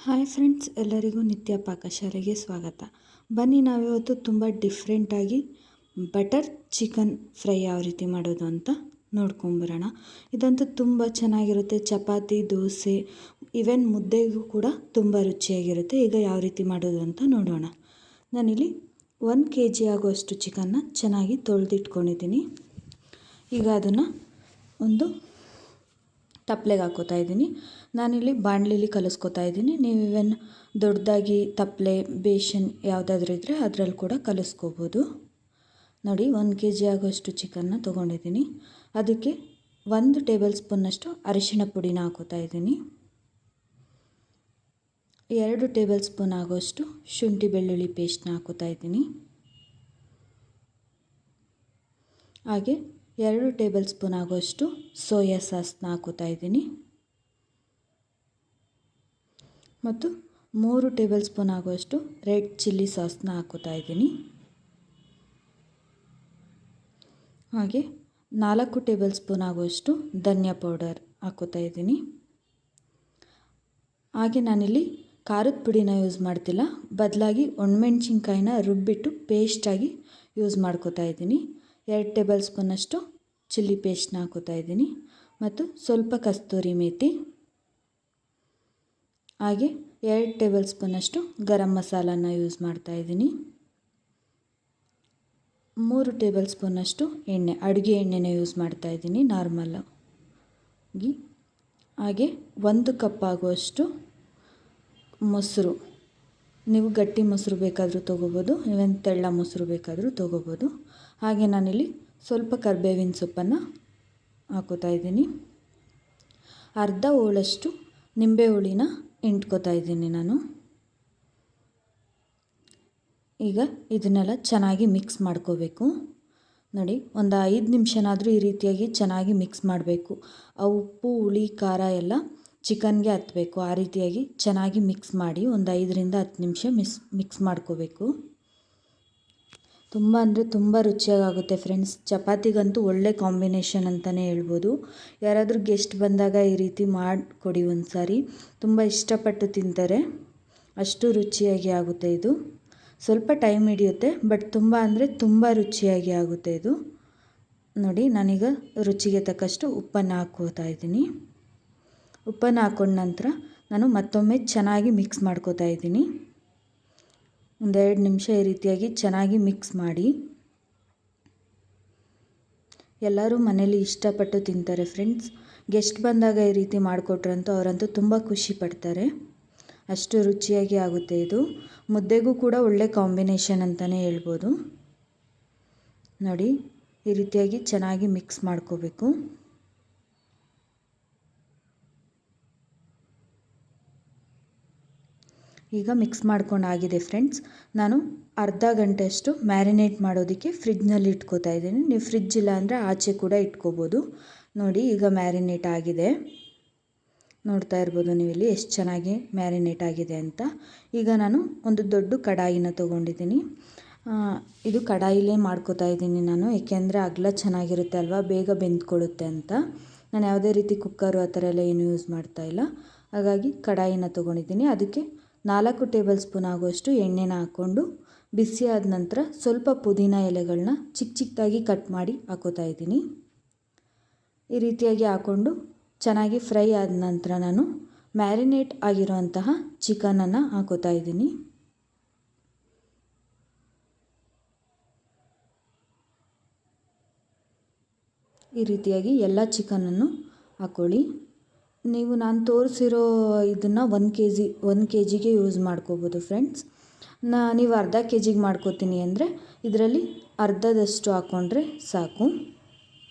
Hi friends, ಎಲ್ಲರಿಗೂ ನಿತ್ಯ ಪಾಕಶಾಲೆಗೆ ಸ್ವಾಗತ. ಬನ್ನಿ ನಾವಿವತ್ತು ತುಂಬ ಡಿಫ್ರೆಂಟಾಗಿ ಬಟರ್ ಚಿಕನ್ ಫ್ರೈ ಯಾವ ರೀತಿ ಮಾಡೋದು ಅಂತ ನೋಡ್ಕೊಂಬರೋಣ. ಇದಂತೂ ತುಂಬ ಚೆನ್ನಾಗಿರುತ್ತೆ. ಚಪಾತಿ, ದೋಸೆ, ಈವನ್ ಮುದ್ದೆಗೂ ಕೂಡ ತುಂಬ ರುಚಿಯಾಗಿರುತ್ತೆ. ಈಗ ಯಾವ ರೀತಿ ಮಾಡೋದು ಅಂತ ನೋಡೋಣ. ನಾನಿಲ್ಲಿ 1 kg ಆಗುವಷ್ಟು ಚಿಕನ್ನ ಚೆನ್ನಾಗಿ ತೊಳೆದಿಟ್ಕೊಂಡಿದ್ದೀನಿ. ಈಗ ಅದನ್ನು ಒಂದು ತಪ್ಪಲೆಗೆ ಹಾಕೋತಾ ಇದ್ದೀನಿ. ನಾನಿಲ್ಲಿ ಬಾಣಲಿಲಿ ಕಲಿಸ್ಕೊತಾ ಇದ್ದೀನಿ. ನೀವು ಇವನ್ ದೊಡ್ಡದಾಗಿ ತಪ್ಪಲೆ, ಬೇಷನ್ ಯಾವುದಾದ್ರೂ ಇದ್ದರೆ ಅದರಲ್ಲಿ ಕೂಡ ಕಲಿಸ್ಕೋಬೋದು. ನೋಡಿ, 1 kg ಆಗೋಷ್ಟು ಚಿಕನ್ನ ತೊಗೊಂಡಿದ್ದೀನಿ. ಅದಕ್ಕೆ 1 ಟೇಬಲ್ ಸ್ಪೂನ್ನಷ್ಟು ಅರಿಶಿಣ ಪುಡಿನ ಹಾಕೋತಾ ಇದ್ದೀನಿ. 2 ಟೇಬಲ್ ಸ್ಪೂನ್ ಆಗೋಷ್ಟು ಶುಂಠಿ ಬೆಳ್ಳುಳ್ಳಿ ಪೇಸ್ಟ್ನ ಹಾಕೋತಾ ಇದ್ದೀನಿ. ಹಾಗೆ 2 ಟೇಬಲ್ ಸ್ಪೂನ್ ಆಗೋಷ್ಟು ಸೋಯಾ ಸಾಸ್ನ ಹಾಕೋತಾ ಇದ್ದೀನಿ. ಮತ್ತು 3 ಟೇಬಲ್ ಸ್ಪೂನ್ ಆಗುವಷ್ಟು ರೆಡ್ ಚಿಲ್ಲಿ ಸಾಸ್ನ ಹಾಕೋತಾ ಇದ್ದೀನಿ. ಹಾಗೆ 4 ಟೇಬಲ್ ಸ್ಪೂನ್ ಆಗುವಷ್ಟು ಧನಿಯಾ ಪೌಡರ್ ಹಾಕೋತಾ ಇದ್ದೀನಿ. ಹಾಗೆ ನಾನಿಲ್ಲಿ ಖಾರದ ಪುಡಿನ ಯೂಸ್ ಮಾಡ್ತಿಲ್ಲ, ಬದಲಾಗಿ ಒಣಮೆಣ್ಸಿನ್ಕಾಯಿನ ರುಬ್ಬಿಟ್ಟು ಪೇಸ್ಟಾಗಿ ಯೂಸ್ ಮಾಡ್ಕೋತಾ ಇದ್ದೀನಿ. 2 ಟೇಬಲ್ ಸ್ಪೂನಷ್ಟು ಚಿಲ್ಲಿ ಪೇಸ್ಟ್ನ ಹಾಕೋತಾ ಇದ್ದೀನಿ. ಮತ್ತು ಸ್ವಲ್ಪ ಕಸ್ತೂರಿ ಮೇಥಿ, ಹಾಗೆ 2 ಟೇಬಲ್ ಸ್ಪೂನಷ್ಟು ಗರಂ ಮಸಾಲಾನ ಯೂಸ್ ಮಾಡ್ತಾ ಇದ್ದೀನಿ. 3 ಟೇಬಲ್ ಸ್ಪೂನಷ್ಟು ಎಣ್ಣೆ, ಅಡುಗೆ ಎಣ್ಣೆನ ಯೂಸ್ ಮಾಡ್ತಾ ಇದ್ದೀನಿ ನಾರ್ಮಲಾಗಿ. ಹಾಗೆ 1 ಕಪ್ ಆಗುವಷ್ಟು ಮೊಸರು, ನೀವು ಗಟ್ಟಿ ಮೊಸರು ಬೇಕಾದರೂ ತೊಗೋಬೋದು, ಇವನ್ ತೆಳ್ಳ ಮೊಸರು ಬೇಕಾದರೂ ತೊಗೋಬೋದು. ಹಾಗೆ ನಾನಿಲ್ಲಿ ಸ್ವಲ್ಪ ಕರಿಬೇವಿನ ಸೊಪ್ಪನ್ನು ಹಾಕೋತಾ ಇದ್ದೀನಿ. ಅರ್ಧ ಹೋಳಷ್ಟು ನಿಂಬೆ ಹುಳಿನ ಹಿಂಡ್ಕೋತಾ ಇದ್ದೀನಿ ನಾನು. ಈಗ ಇದನ್ನೆಲ್ಲ ಚೆನ್ನಾಗಿ ಮಿಕ್ಸ್ ಮಾಡ್ಕೋಬೇಕು. ನೋಡಿ, ಒಂದು 5 ನಿಮಿಷನಾದರೂ ಈ ರೀತಿಯಾಗಿ ಚೆನ್ನಾಗಿ ಮಿಕ್ಸ್ ಮಾಡಬೇಕು. ಆ ಉಪ್ಪು, ಹುಳಿ, ಖಾರ ಎಲ್ಲ ಚಿಕನ್ಗೆ ಹತ್ತಬೇಕು. ಆ ರೀತಿಯಾಗಿ ಚೆನ್ನಾಗಿ ಮಿಕ್ಸ್ ಮಾಡಿ ಒಂದು 5ರಿಂದ 10 ನಿಮಿಷ ಮಿಕ್ಸ್ ಮಾಡ್ಕೋಬೇಕು. ತುಂಬ ಅಂದರೆ ತುಂಬ ರುಚಿಯಾಗುತ್ತೆ ಫ್ರೆಂಡ್ಸ್. ಚಪಾತಿಗಂತೂ ಒಳ್ಳೆ ಕಾಂಬಿನೇಷನ್ ಅಂತಲೇ ಹೇಳ್ಬೋದು. ಯಾರಾದರೂ ಗೆಸ್ಟ್ ಬಂದಾಗ ಈ ರೀತಿ ಮಾಡಿಕೊಡಿ ಒಂದು ಸಾರಿ, ತುಂಬ ಇಷ್ಟಪಟ್ಟು ತಿಂತಾರೆ. ಅಷ್ಟು ರುಚಿಯಾಗಿ ಆಗುತ್ತೆ ಇದು. ಸ್ವಲ್ಪ ಟೈಮ್ ಹಿಡಿಯುತ್ತೆ, ಬಟ್ ತುಂಬ ಅಂದರೆ ತುಂಬ ರುಚಿಯಾಗಿ ಆಗುತ್ತೆ ಇದು. ನೋಡಿ, ನಾನೀಗ ರುಚಿಗೆ ತಕ್ಕಷ್ಟು ಉಪ್ಪನ್ನು ಹಾಕ್ಕೋತಾ ಇದ್ದೀನಿ. ಉಪ್ಪನ್ನು ಹಾಕೊಂಡ ನಂತರ ನಾನು ಮತ್ತೊಮ್ಮೆ ಚೆನ್ನಾಗಿ ಮಿಕ್ಸ್ ಮಾಡ್ಕೋತಾ ಇದ್ದೀನಿ. 1-2 ನಿಮಿಷ ಈ ರೀತಿಯಾಗಿ ಚೆನ್ನಾಗಿ ಮಿಕ್ಸ್ ಮಾಡಿ. ಎಲ್ಲರೂ ಮನೇಲಿ ಇಷ್ಟಪಟ್ಟು ತಿಂತಾರೆ ಫ್ರೆಂಡ್ಸ್. ಗೆಸ್ಟ್ ಬಂದಾಗ ಈ ರೀತಿ ಮಾಡಿಕೊಟ್ರಂತೂ ಅವರಂತೂ ತುಂಬ ಖುಷಿ ಪಡ್ತಾರೆ. ಅಷ್ಟು ರುಚಿಯಾಗಿ ಆಗುತ್ತೆ ಇದು. ಮುದ್ದೆಗೂ ಕೂಡ ಒಳ್ಳೆ ಕಾಂಬಿನೇಷನ್ ಅಂತಲೇ ಹೇಳ್ಬೋದು. ನೋಡಿ, ಈ ರೀತಿಯಾಗಿ ಚೆನ್ನಾಗಿ ಮಿಕ್ಸ್ ಮಾಡ್ಕೋಬೇಕು. ಈಗ ಮಿಕ್ಸ್ ಮಾಡ್ಕೊಂಡು ಆಗಿದೆ ಫ್ರೆಂಡ್ಸ್. ನಾನು ಅರ್ಧ ಗಂಟೆಯಷ್ಟು ಮ್ಯಾರಿನೇಟ್ ಮಾಡೋದಕ್ಕೆ ಫ್ರಿಡ್ಜ್ನಲ್ಲಿ ಇಟ್ಕೋತಾ ಇದ್ದೀನಿ. ನೀವು ಫ್ರಿಡ್ಜ್ ಇಲ್ಲ ಅಂದರೆ ಆಚೆ ಕೂಡ ಇಟ್ಕೋಬೋದು. ನೋಡಿ, ಈಗ ಮ್ಯಾರಿನೇಟ್ ಆಗಿದೆ. ನೋಡ್ತಾ ಇರ್ಬೋದು ನೀವಿಲ್ಲಿ ಎಷ್ಟು ಚೆನ್ನಾಗಿ ಮ್ಯಾರಿನೇಟ್ ಆಗಿದೆ ಅಂತ. ಈಗ ನಾನು ಒಂದು ದೊಡ್ಡ ಕಡಾಯಿನ ತೊಗೊಂಡಿದ್ದೀನಿ. ಇದು ಕಡಾಯಿಲೇ ಮಾಡ್ಕೋತಾ ಇದ್ದೀನಿ ನಾನು, ಏಕೆಂದರೆ ಅಗಲ ಚೆನ್ನಾಗಿರುತ್ತೆ ಅಲ್ವಾ, ಬೇಗ ಬೆಂದ್ಕೊಳ್ಳುತ್ತೆ ಅಂತ. ನಾನು ಯಾವುದೇ ರೀತಿ ಕುಕ್ಕರು ಆ ಥರ ಎಲ್ಲ ಏನು ಯೂಸ್ ಮಾಡ್ತಾ ಇಲ್ಲ. ಹಾಗಾಗಿ ಕಡಾಯಿನ ತೊಗೊಂಡಿದ್ದೀನಿ. ಅದಕ್ಕೆ 4 ಟೇಬಲ್ ಸ್ಪೂನ್ ಆಗುವಷ್ಟು ಎಣ್ಣೆನ ಹಾಕ್ಕೊಂಡು ಬಿಸಿ ಆದ ನಂತರ ಸ್ವಲ್ಪ ಪುದೀನ ಎಲೆಗಳನ್ನ ಚಿಕ್ಕ ಚಿಕ್ಕದಾಗಿ ಕಟ್ ಮಾಡಿ ಹಾಕೋತಾ ಇದ್ದೀನಿ. ಈ ರೀತಿಯಾಗಿ ಹಾಕ್ಕೊಂಡು ಚೆನ್ನಾಗಿ ಫ್ರೈ ಆದ ನಂತರ ನಾನು ಮ್ಯಾರಿನೇಟ್ ಆಗಿರುವಂತಹ ಚಿಕನನ್ನು ಹಾಕೋತಾ ಇದ್ದೀನಿ. ಈ ರೀತಿಯಾಗಿ ಎಲ್ಲ ಚಿಕನನ್ನು ಹಾಕ್ಕೊಳ್ಳಿ. ನೀವು ನಾನು ತೋರಿಸಿರೋ ಇದನ್ನು 1 kgಗೆ ಯೂಸ್ ಮಾಡ್ಕೋಬೋದು ಫ್ರೆಂಡ್ಸ್. ನೀವು ಅರ್ಧ kgಗೆ ಮಾಡ್ಕೋತೀನಿ ಅಂದರೆ ಇದರಲ್ಲಿ ಅರ್ಧದಷ್ಟು ಹಾಕ್ಕೊಂಡ್ರೆ ಸಾಕು.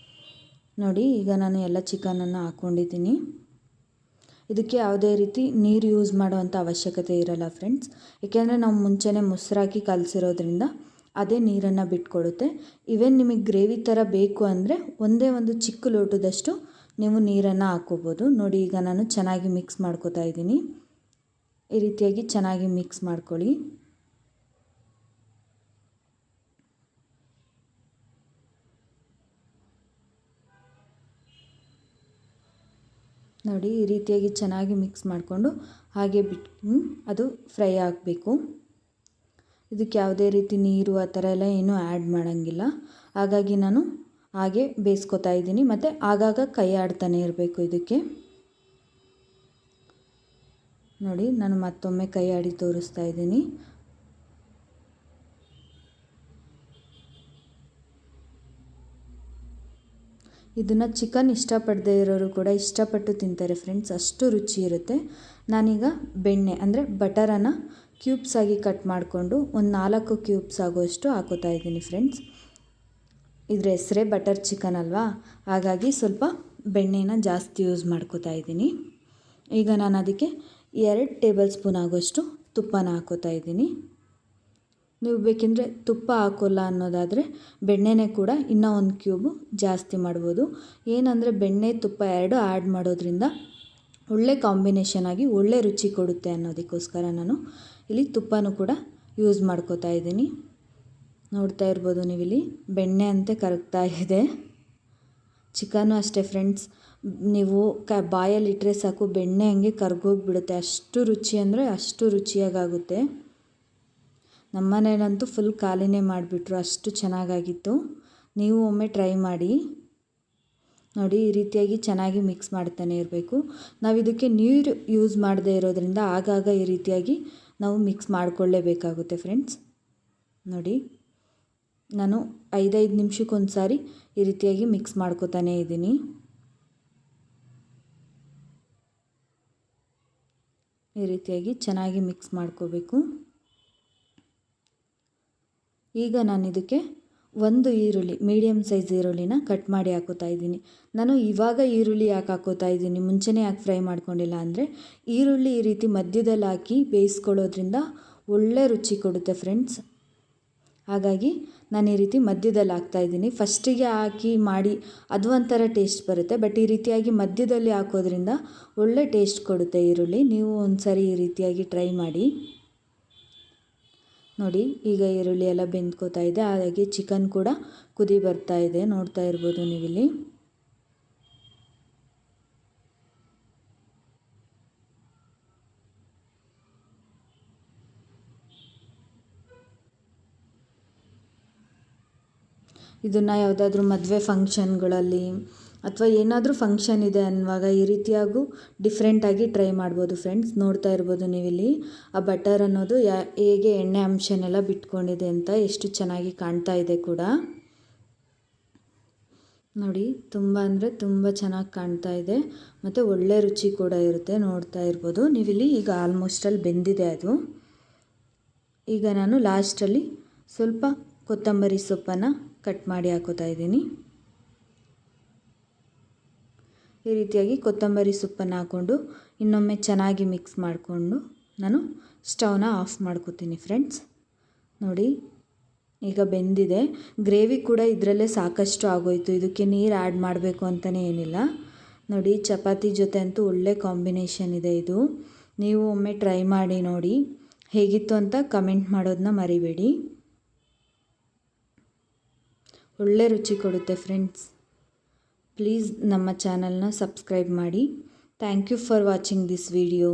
ನೋಡಿ, ಈಗ ನಾನು ಎಲ್ಲ ಚಿಕನನ್ನು ಹಾಕ್ಕೊಂಡಿದ್ದೀನಿ. ಇದಕ್ಕೆ ಯಾವುದೇ ರೀತಿ ನೀರು ಯೂಸ್ ಮಾಡೋವಂಥ ಅವಶ್ಯಕತೆ ಇರಲ್ಲ ಫ್ರೆಂಡ್ಸ್, ಏಕೆಂದರೆ ನಾವು ಮುಂಚೆನೇ ಮೊಸರಾಕಿ ಕಲಸಿರೋದ್ರಿಂದ ಅದೇ ನೀರನ್ನು ಬಿಟ್ಕೊಡುತ್ತೆ. ಇವನ್ ನಿಮಗೆ ಗ್ರೇವಿ ಥರ ಬೇಕು ಅಂದರೆ ಒಂದೇ ಒಂದು ಚಿಕ್ಕ ಲೋಟದಷ್ಟು ನೀವು ನೀರನ್ನು ಹಾಕ್ಕೋಬೋದು. ನೋಡಿ, ಈಗ ನಾನು ಚೆನ್ನಾಗಿ ಮಿಕ್ಸ್ ಮಾಡ್ಕೋತಾ ಇದ್ದೀನಿ. ಈ ರೀತಿಯಾಗಿ ಚೆನ್ನಾಗಿ ಮಿಕ್ಸ್ ಮಾಡ್ಕೊಳ್ಳಿ. ನೋಡಿ ಈ ರೀತಿಯಾಗಿ ಚೆನ್ನಾಗಿ ಮಿಕ್ಸ್ ಮಾಡಿಕೊಂಡು ಹಾಗೆ ಬಿಟ್ಟು ಅದು ಫ್ರೈ ಆಗಬೇಕು. ಇದಕ್ಕೆ ಯಾವುದೇ ರೀತಿ ನೀರು ಆ ಥರ ಎಲ್ಲ ಏನೂ ಆ್ಯಡ್ ಮಾಡೋಂಗಿಲ್ಲ. ಹಾಗಾಗಿ ನಾನು ಹಾಗೆ ಬೇಯಿಸ್ಕೊತಾ ಇದ್ದೀನಿ. ಮತ್ತು ಆಗಾಗ ಕೈ ಆಡ್ತಾನೆ ಇರಬೇಕು ಇದಕ್ಕೆ. ನೋಡಿ ನಾನು ಮತ್ತೊಮ್ಮೆ ಕೈ ಆಡಿ ತೋರಿಸ್ತಾ ಇದ್ದೀನಿ. ಇದನ್ನು ಚಿಕನ್ ಇಷ್ಟಪಡದೇ ಇರೋರು ಕೂಡ ಇಷ್ಟಪಟ್ಟು ತಿಂತಾರೆ ಫ್ರೆಂಡ್ಸ್, ಅಷ್ಟು ರುಚಿ ಇರುತ್ತೆ. ನಾನೀಗ ಬೆಣ್ಣೆ ಅಂದರೆ ಬಟರನ್ನು ಕ್ಯೂಬ್ಸ್ ಆಗಿ ಕಟ್ ಮಾಡಿಕೊಂಡು ಒಂದು 4 ಕ್ಯೂಬ್ಸ್ ಆಗುವಷ್ಟು ಹಾಕೋತಾ ಇದ್ದೀನಿ ಫ್ರೆಂಡ್ಸ್. ಇದ್ರ ಹೆಸರೇ ಬಟರ್ ಚಿಕನ್ ಅಲ್ವಾ, ಹಾಗಾಗಿ ಸ್ವಲ್ಪ ಬೆಣ್ಣೆನ ಜಾಸ್ತಿ ಯೂಸ್ ಮಾಡ್ಕೋತಾ ಇದ್ದೀನಿ. ಈಗ ನಾನು ಅದಕ್ಕೆ 2 ಟೇಬಲ್ ಸ್ಪೂನ್ ಆಗೋಷ್ಟು ತುಪ್ಪನ ಹಾಕೋತಾ ಇದ್ದೀನಿ. ನೀವು ಬೇಕೆಂದರೆ ತುಪ್ಪ ಹಾಕೋಲ್ಲ ಅನ್ನೋದಾದರೆ ಬೆಣ್ಣೆನೇ ಕೂಡ ಇನ್ನೂ 1 ಕ್ಯೂಬು ಜಾಸ್ತಿ ಮಾಡ್ಬೋದು. ಏನಂದರೆ ಬೆಣ್ಣೆ ತುಪ್ಪ 2 ಆ್ಯಡ್ ಮಾಡೋದ್ರಿಂದ ಒಳ್ಳೆ ಕಾಂಬಿನೇಷನ್ ಆಗಿ ಒಳ್ಳೆ ರುಚಿ ಕೊಡುತ್ತೆ ಅನ್ನೋದಕ್ಕೋಸ್ಕರ ನಾನು ಇಲ್ಲಿ ತುಪ್ಪನೂ ಕೂಡ ಯೂಸ್ ಮಾಡ್ಕೋತಾ ಇದ್ದೀನಿ. ನೋಡ್ತಾ ಇರ್ಬೋದು ನೀವಿಲ್ಲಿ ಬೆಣ್ಣೆ ಅಂತೆ ಕರಗ್ತಾ ಇದೆ. ಚಿಕನ್ನು ಅಷ್ಟೇ ಫ್ರೆಂಡ್ಸ್, ನೀವು ಬಾಯಲ್ಲಿಟ್ಟರೆ ಸಾಕು ಬೆಣ್ಣೆ ಹಂಗೆ ಕರ್ಗೋಗಿಬಿಡುತ್ತೆ. ಅಷ್ಟು ರುಚಿ ಅಂದರೆ ಅಷ್ಟು ರುಚಿಯಾಗುತ್ತೆ. ನಮ್ಮ ಮನೇಲಂತೂ ಫುಲ್ ಖಾಲಿನೇ ಮಾಡಿಬಿಟ್ರು, ಅಷ್ಟು ಚೆನ್ನಾಗಾಗಿತ್ತು. ನೀವು ಒಮ್ಮೆ ಟ್ರೈ ಮಾಡಿ. ನೋಡಿ ಈ ರೀತಿಯಾಗಿ ಚೆನ್ನಾಗಿ ಮಿಕ್ಸ್ ಮಾಡ್ತಾನೆ ಇರಬೇಕು. ನಾವು ಇದಕ್ಕೆ ನೀರು ಯೂಸ್ ಮಾಡದೇ ಇರೋದ್ರಿಂದ ಆಗಾಗ ಈ ರೀತಿಯಾಗಿ ನಾವು ಮಿಕ್ಸ್ ಮಾಡಿಕೊಳ್ಳೇಬೇಕಾಗುತ್ತೆ ಫ್ರೆಂಡ್ಸ್. ನೋಡಿ ನಾನು 5 ನಿಮಿಷಕ್ಕೊಂದು ಸಾರಿ ಈ ರೀತಿಯಾಗಿ ಮಿಕ್ಸ್ ಮಾಡ್ಕೋತಾನೇ ಇದ್ದೀನಿ. ಈ ರೀತಿಯಾಗಿ ಚೆನ್ನಾಗಿ ಮಿಕ್ಸ್ ಮಾಡ್ಕೋಬೇಕು. ಈಗ ನಾನು ಇದಕ್ಕೆ 1 ಈರುಳ್ಳಿ, ಮೀಡಿಯಮ್ ಸೈಜ್ ಈರುಳ್ಳಿನ ಕಟ್ ಮಾಡಿ ಹಾಕೋತಾ ಇದ್ದೀನಿ. ನಾನು ಇವಾಗ ಈರುಳ್ಳಿ ಯಾಕೆ ಹಾಕೋತಾ ಇದ್ದೀನಿ, ಮುಂಚೆನೇ ಯಾಕೆ ಫ್ರೈ ಮಾಡ್ಕೊಂಡಿಲ್ಲ ಅಂದರೆ, ಈರುಳ್ಳಿ ಈ ರೀತಿ ಮಧ್ಯದಲ್ಲಿ ಹಾಕಿ ಬೇಯಿಸ್ಕೊಳ್ಳೋದ್ರಿಂದ ಒಳ್ಳೆ ರುಚಿ ಕೊಡುತ್ತೆ ಫ್ರೆಂಡ್ಸ್. ಹಾಗಾಗಿ ನಾನು ಈ ರೀತಿ ಮಧ್ಯದಲ್ಲಿ ಹಾಕ್ತಾಯಿದ್ದೀನಿ. ಫಸ್ಟಿಗೆ ಹಾಕಿ ಮಾಡಿ ಅದು ಒಂಥರ ಟೇಸ್ಟ್ ಬರುತ್ತೆ, ಬಟ್ ಈ ರೀತಿಯಾಗಿ ಮಧ್ಯದಲ್ಲಿ ಹಾಕೋದ್ರಿಂದ ಒಳ್ಳೆ ಟೇಸ್ಟ್ ಕೊಡುತ್ತೆ ಈರುಳ್ಳಿ. ನೀವು ಒಂದು ಸಾರಿ ಈ ರೀತಿಯಾಗಿ ಟ್ರೈ ಮಾಡಿ. ನೋಡಿ ಈಗ ಈರುಳ್ಳಿ ಎಲ್ಲ ಬೆಂದ್ಕೋತಾ ಇದೆ, ಹಾಗೆ ಚಿಕನ್ ಕೂಡ ಕುದಿ ಬರ್ತಾ ಇದೆ, ನೋಡ್ತಾ ಇರ್ಬೋದು ನೀವಿಲ್ಲಿ. ಇದನ್ನು ಯಾವುದಾದ್ರೂ ಮದುವೆ ಫಂಕ್ಷನ್ಗಳಲ್ಲಿ ಅಥವಾ ಏನಾದರೂ ಫಂಕ್ಷನ್ ಇದೆ ಅನ್ನುವಾಗ ಈ ರೀತಿಯಾಗೂ ಡಿಫ್ರೆಂಟಾಗಿ ಟ್ರೈ ಮಾಡ್ಬೋದು ಫ್ರೆಂಡ್ಸ್. ನೋಡ್ತಾ ಇರ್ಬೋದು ನೀವಿಲ್ಲಿ ಆ ಬಟರ್ ಅನ್ನೋದು ಹೇಗೆ ಎಣ್ಣೆ ಅಂಶನೆಲ್ಲ ಬಿಟ್ಕೊಂಡಿದೆ ಅಂತ, ಎಷ್ಟು ಚೆನ್ನಾಗಿ ಕಾಣ್ತಾ ಇದೆ ಕೂಡ. ನೋಡಿ ತುಂಬ ಅಂದರೆ ತುಂಬ ಚೆನ್ನಾಗಿ ಕಾಣ್ತಾ ಇದೆ ಮತ್ತು ಒಳ್ಳೆ ರುಚಿ ಕೂಡ ಇರುತ್ತೆ. ನೋಡ್ತಾ ಇರ್ಬೋದು ನೀವಿಲ್ಲಿ. ಈಗ ಆಲ್ಮೋಸ್ಟಲ್ಲಿ ಬೆಂದಿದೆ ಅದು. ಈಗ ನಾನು ಲಾಸ್ಟಲ್ಲಿ ಸ್ವಲ್ಪ ಕೊತ್ತಂಬರಿ ಸೊಪ್ಪನ್ನು ಕಟ್ ಮಾಡಿ ಹಾಕೋತಾ ಇದ್ದೀನಿ. ಈ ರೀತಿಯಾಗಿ ಕೊತ್ತಂಬರಿ ಸೊಪ್ಪನ್ನು ಹಾಕ್ಕೊಂಡು ಇನ್ನೊಮ್ಮೆ ಚೆನ್ನಾಗಿ ಮಿಕ್ಸ್ ಮಾಡಿಕೊಂಡು ನಾನು ಸ್ಟವ್ನ ಆಫ್ ಮಾಡ್ಕೋತೀನಿ ಫ್ರೆಂಡ್ಸ್. ನೋಡಿ ಈಗ ಬೆಂದಿದೆ. ಗ್ರೇವಿ ಕೂಡ ಇದರಲ್ಲೇ ಸಾಕಷ್ಟು ಆಗೋಯಿತು, ಇದಕ್ಕೆ ನೀರು ಆ್ಯಡ್ ಮಾಡಬೇಕು ಅಂತಲೇ ಏನಿಲ್ಲ. ನೋಡಿ ಚಪಾತಿ ಜೊತೆ ಅಂತೂ ಒಳ್ಳೆ ಕಾಂಬಿನೇಷನ್ ಇದೆ ಇದು. ನೀವು ಒಮ್ಮೆ ಟ್ರೈ ಮಾಡಿ ನೋಡಿ, ಹೇಗಿತ್ತು ಅಂತ ಕಮೆಂಟ್ ಮಾಡೋದನ್ನ ಮರಿಬೇಡಿ. ಒಳ್ಳೆ ರುಚಿ ಕೊಡುತ್ತೆ ಫ್ರೆಂಡ್ಸ್. ಪ್ಲೀಸ್ ನಮ್ಮ ಚಾನಲ್ನ ಸಬ್ಸ್ಕ್ರೈಬ್ ಮಾಡಿ. Thank you for watching this video.